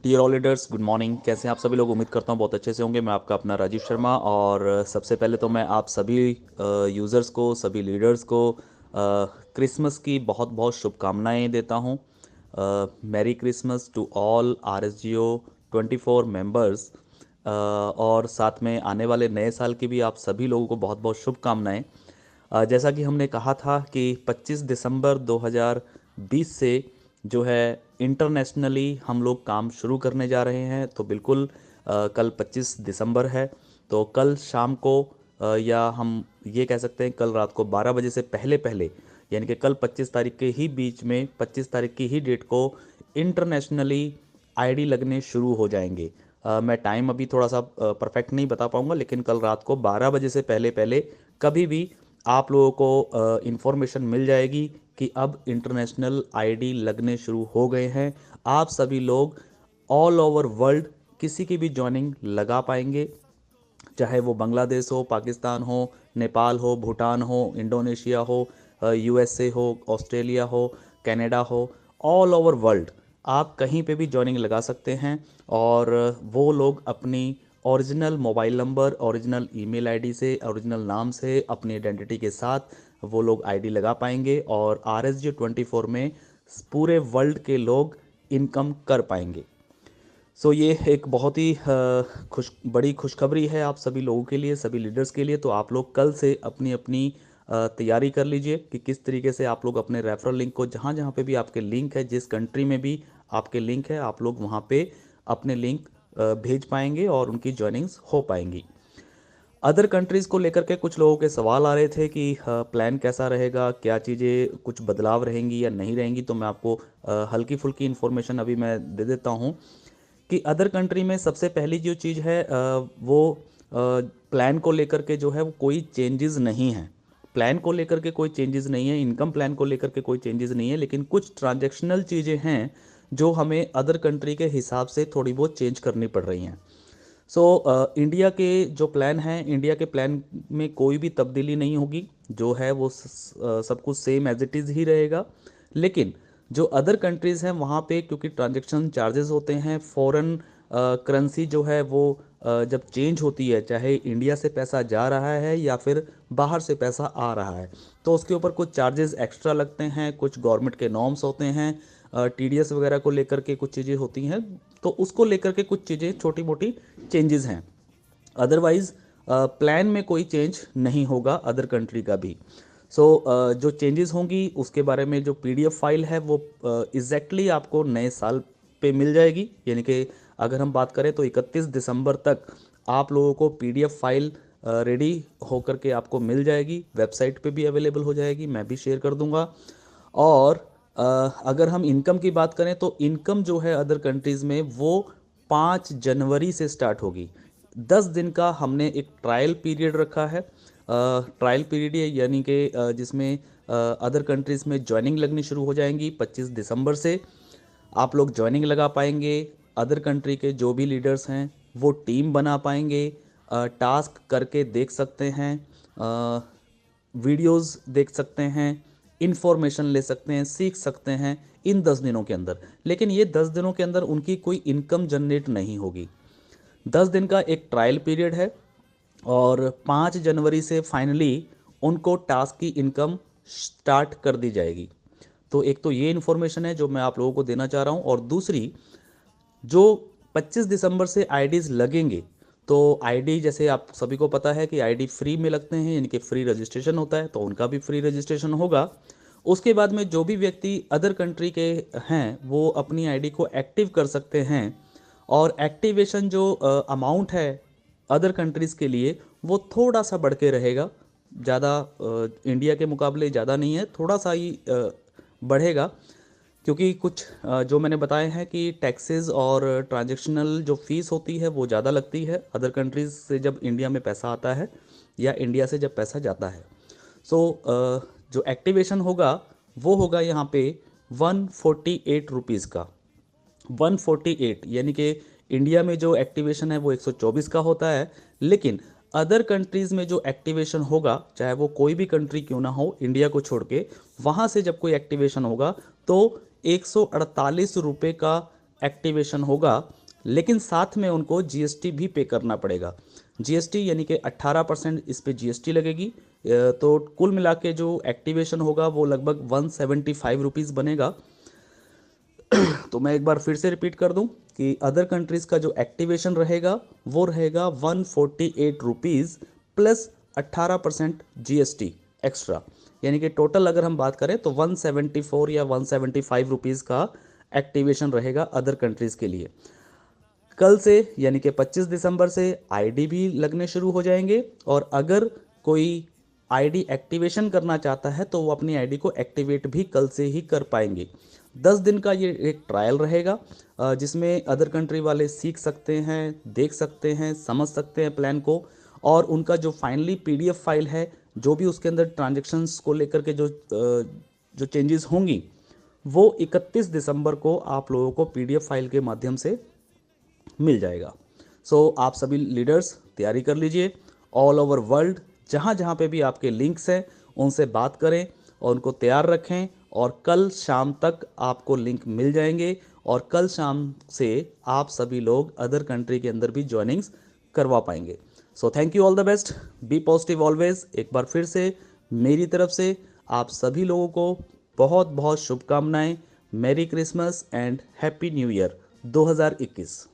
Dear all leaders, good morning. कैसे हैं आप सभी लोग? उम्मीद करता हूँ बहुत अच्छे से होंगे। मैं आपका अपना राजीव शर्मा, और सबसे पहले तो मैं आप सभी यूज़र्स को, सभी लीडर्स को क्रिसमस की बहुत बहुत शुभकामनाएं देता हूँ। Merry Christmas to all RSGO 24 members. और साथ में आने वाले नए साल की भी आप सभी लोगों को बहुत बहुत शुभकामनाएं। जैसा कि हमने कहा था कि 25 दिसंबर 2020 से जो है इंटरनेशनली हम लोग काम शुरू करने जा रहे हैं। तो बिल्कुल कल 25 दिसंबर है। तो कल शाम को या हम ये कह सकते हैं कल रात को 12 बजे से पहले पहले, यानी कि कल 25 तारीख के ही बीच में, 25 तारीख की ही डेट को इंटरनेशनली आईडी लगने शुरू हो जाएंगे। मैं टाइम अभी थोड़ा सा परफेक्ट नहीं बता पाऊंगा, लेकिन कल रात को 12 बजे से पहले पहले कभी भी आप लोगों को इन्फॉर्मेशन मिल जाएगी कि अब इंटरनेशनल आईडी लगने शुरू हो गए हैं। आप सभी लोग ऑल ओवर वर्ल्ड किसी की भी जॉइनिंग लगा पाएंगे, चाहे वो बांग्लादेश हो, पाकिस्तान हो, नेपाल हो, भूटान हो, इंडोनेशिया हो, USA हो, ऑस्ट्रेलिया हो, कनाडा हो। ऑल ओवर वर्ल्ड आप कहीं पे भी जॉइनिंग लगा सकते हैं। और वो लोग अपनी original mobile number, original email ID से, ओरिजिनल नाम से, अपनी आइडेंटिटी के साथ वो लोग आईडी लगा पाएंगे और RSG 24 में पूरे वर्ल्ड के लोग इनकम कर पाएंगे। ये एक बहुत ही बड़ी खुशखबरी है आप सभी लोगों के लिए, सभी लीडर्स के लिए। तो आप लोग कल से अपनी अपनी तैयारी कर लीजिए कि किस तरीके से आप लोग अपने रेफरल लिंक को, जहाँ जहाँ पे भी आपके लिंक है, जिस कंट्री में भी आपके लिंक है, आप लोग वहाँ पे अपने लिंक भेज पाएंगे और उनकी जॉइनिंग्स हो पाएंगी। अदर कंट्रीज़ को लेकर के कुछ लोगों के सवाल आ रहे थे कि प्लान कैसा रहेगा, क्या चीज़ें कुछ बदलाव रहेंगी या नहीं रहेंगी। तो मैं आपको हल्की फुल्की इन्फॉर्मेशन अभी मैं दे देता हूँ कि अदर कंट्री में सबसे पहली जो चीज़ है वो प्लान को लेकर के जो है वो कोई चेंजेस नहीं है। प्लान को लेकर के कोई चेंजेस नहीं है, इनकम प्लान को लेकर के कोई चेंजेस नहीं है, लेकिन कुछ ट्रांजैक्शनल चीज़ें हैं जो हमें अदर कंट्री के हिसाब से थोड़ी बहुत चेंज करनी पड़ रही हैं। इंडिया के जो प्लान हैं, इंडिया के प्लान में कोई भी तब्दीली नहीं होगी। जो है वो सब कुछ सेम एज इट इज़ ही रहेगा। लेकिन जो अदर कंट्रीज़ हैं वहाँ पे क्योंकि ट्रांजैक्शन चार्जेस होते हैं, फॉरेन करेंसी जो है वो जब चेंज होती है, चाहे इंडिया से पैसा जा रहा है या फिर बाहर से पैसा आ रहा है, तो उसके ऊपर कुछ चार्जेस एक्स्ट्रा लगते हैं। कुछ गवर्नमेंट के नॉर्म्स होते हैं, TDS वगैरह को लेकर के कुछ चीज़ें होती हैं। तो उसको लेकर के कुछ चीज़ें छोटी मोटी चेंजेस हैं। अदरवाइज प्लान में कोई चेंज नहीं होगा अदर कंट्री का भी। जो चेंजेस होंगी उसके बारे में जो PDF फाइल है वो एग्जैक्टली आपको नए साल पे मिल जाएगी। यानी कि अगर हम बात करें तो 31 दिसंबर तक आप लोगों को PDF फाइल रेडी होकर के आपको मिल जाएगी। वेबसाइट पे भी अवेलेबल हो जाएगी, मैं भी शेयर कर दूंगा। और अगर हम इनकम की बात करें तो इनकम जो है अदर कंट्रीज़ में वो 5 जनवरी से स्टार्ट होगी। 10 दिन का हमने एक ट्रायल पीरियड रखा है। ट्रायल पीरियड यानी कि जिसमें अदर कंट्रीज़ में ज्वाइनिंग लगनी शुरू हो जाएंगी 25 दिसंबर से। आप लोग ज्वाइनिंग लगा पाएंगे। अदर कंट्री के जो भी लीडर्स हैं वो टीम बना पाएंगे, टास्क करके देख सकते हैं, वीडियोस देख सकते हैं, इंफॉर्मेशन ले सकते हैं, सीख सकते हैं इन 10 दिनों के अंदर। लेकिन ये 10 दिनों के अंदर उनकी कोई इनकम जनरेट नहीं होगी। 10 दिन का एक ट्रायल पीरियड है और 5 जनवरी से फाइनली उनको टास्क की इनकम स्टार्ट कर दी जाएगी। तो एक तो ये इन्फॉर्मेशन है जो मैं आप लोगों को देना चाह रहा हूँ। और दूसरी, जो 25 दिसंबर से आईडीज़ लगेंगे, तो आईडी जैसे आप सभी को पता है कि आईडी फ्री में लगते हैं, यानी कि फ्री रजिस्ट्रेशन होता है, तो उनका भी फ्री रजिस्ट्रेशन होगा। उसके बाद में जो भी व्यक्ति अदर कंट्री के हैं वो अपनी आईडी को एक्टिव कर सकते हैं। और एक्टिवेशन जो अमाउंट है अदर कंट्रीज़ के लिए वो थोड़ा सा बढ़ के रहेगा। ज़्यादा इंडिया के मुकाबले ज़्यादा नहीं है, थोड़ा सा ही बढ़ेगा। क्योंकि कुछ जो मैंने बताए हैं कि टैक्सेस और ट्रांजैक्शनल जो फीस होती है वो ज़्यादा लगती है अदर कंट्रीज़ से जब इंडिया में पैसा आता है या इंडिया से जब पैसा जाता है। जो एक्टिवेशन होगा वो होगा यहाँ पे 148 रुपीज़ का। 148 यानी कि इंडिया में जो एक्टिवेशन है वो 124 का होता है। लेकिन अदर कंट्रीज़ में जो एक्टिवेशन होगा, चाहे वो कोई भी कंट्री क्यों ना हो इंडिया को छोड़ के, वहाँ से जब कोई एक्टिवेशन होगा तो 148 रुपये का एक्टिवेशन होगा, लेकिन साथ में उनको जीएसटी भी पे करना पड़ेगा। जीएसटी यानी कि 18% इस पे जीएसटी लगेगी। तो कुल मिला के जो एक्टिवेशन होगा वो लगभग 175 रुपीज़ बनेगा। तो मैं एक बार फिर से रिपीट कर दूं कि अदर कंट्रीज़ का जो एक्टिवेशन रहेगा वो रहेगा 148 रुपीज़ प्लस 18% जीएसटी एक्स्ट्रा, यानी कि टोटल अगर हम बात करें तो 174 या 175 रुपीज़ का एक्टिवेशन रहेगा अदर कंट्रीज़ के लिए। कल से यानी कि 25 दिसंबर से आईडी भी लगने शुरू हो जाएंगे, और अगर कोई आईडी एक्टिवेशन करना चाहता है तो वो अपनी आईडी को एक्टिवेट भी कल से ही कर पाएंगे। 10 दिन का ये एक ट्रायल रहेगा, जिसमें अदर कंट्री वाले सीख सकते हैं, देख सकते हैं, समझ सकते हैं प्लान को, और उनका जो फाइनली पीडीएफ फाइल है, जो भी उसके अंदर ट्रांजेक्शन्स को लेकर के जो चेंजेस होंगी, वो 31 दिसंबर को आप लोगों को पीडीएफ फाइल के माध्यम से मिल जाएगा। आप सभी लीडर्स तैयारी कर लीजिए। ऑल ओवर वर्ल्ड जहाँ जहाँ पे भी आपके लिंक्स हैं उनसे बात करें और उनको तैयार रखें, और कल शाम तक आपको लिंक मिल जाएंगे, और कल शाम से आप सभी लोग अदर कंट्री के अंदर भी ज्वाइनिंग्स करवा पाएंगे। Thank you, all the best, be positive always. एक बार फिर से मेरी तरफ से आप सभी लोगों को बहुत बहुत शुभकामनाएं। Merry Christmas and happy new year 2021।